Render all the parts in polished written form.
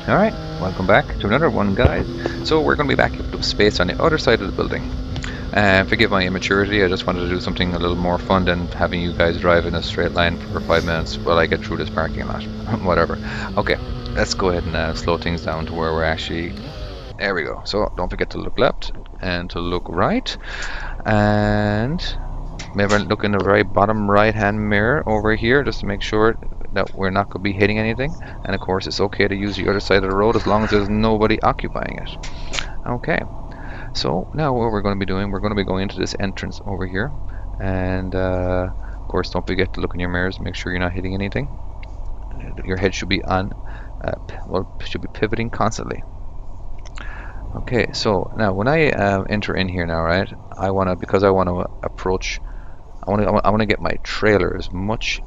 Alright, welcome back to another one, guys. So we're going to be back up to space on the other side of the building. Forgive my immaturity, I just wanted to do something a little more fun than having you guys drive in a straight line for 5 minutes while I get through this parking lot. Whatever. Okay, let's go ahead and slow things down to where we're actually... There we go. So don't forget to look left and to look right. And maybe look in the very bottom right hand mirror over here just to make sure that we're not going to be hitting anything. And of course it's okay to use the other side of the road as long as there's nobody occupying it. Okay, so now what we're going to be doing, we're going to be going into this entrance over here. And of course don't forget to look in your mirrors, make sure you're not hitting anything. Your head should be on, should be pivoting constantly. Okay, so now when I enter in here now, right, because I want to approach, I want to get my trailer as much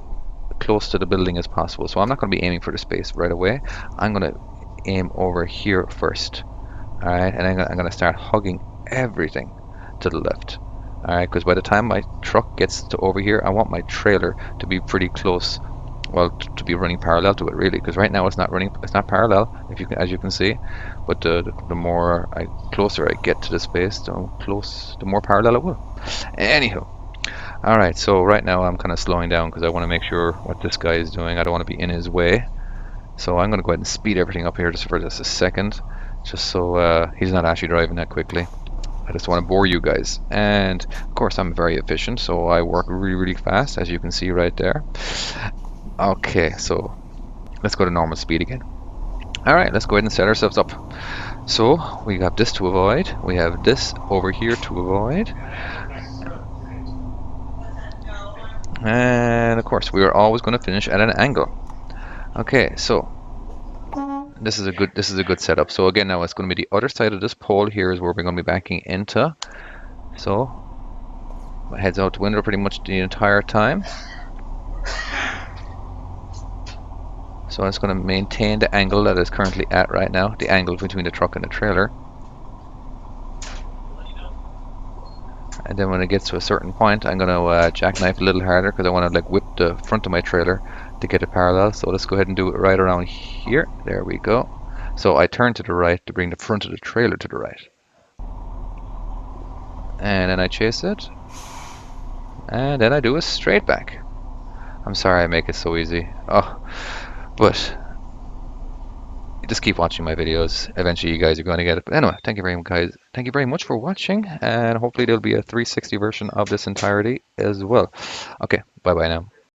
close to the building as possible. So I'm not going to be aiming for the space right away. I'm going to aim over here first. All right, and I'm going to start hugging everything to the left. All right, because by the time my truck gets to over here, I want my trailer to be pretty close. Well, to be running parallel to it, really, because right now it's not running. It's not parallel, as you can see. But the more closer I get to the space, the more parallel it will. Anywho. Alright, so right now I'm kind of slowing down because I want to make sure what this guy is doing. I don't want to be in his way. So I'm going to go ahead and speed everything up here just for just a second. Just so he's not actually driving that quickly. I just want to bore you guys. And of course I'm very efficient, so I work really, really fast, as you can see right there. Okay, so let's go to normal speed again. Alright, let's go ahead and set ourselves up. So we have this to avoid. We have this over here to avoid. And of course we are always going to finish at an angle. Okay, so this is a good setup. So again, now it's going to be the other side of this pole here is where we're going to be backing into. So my head's out the window pretty much the entire time. So it's going to maintain the angle that it's currently at right now, the angle between the truck and the trailer. And then when it gets to a certain point, I'm going to jackknife a little harder because I want to like whip the front of my trailer to get it parallel. So let's go ahead and do it right around here. There we go. So I turn to the right to bring the front of the trailer to the right. And then I chase it. And then I do a straight back. I'm sorry I make it so easy. Oh, but just keep watching my videos. Eventually you guys are going to get it. But anyway, thank you very much, guys. Thank you very much for watching. And hopefully there'll be a 360 version of this entirety as well. Okay, bye-bye now.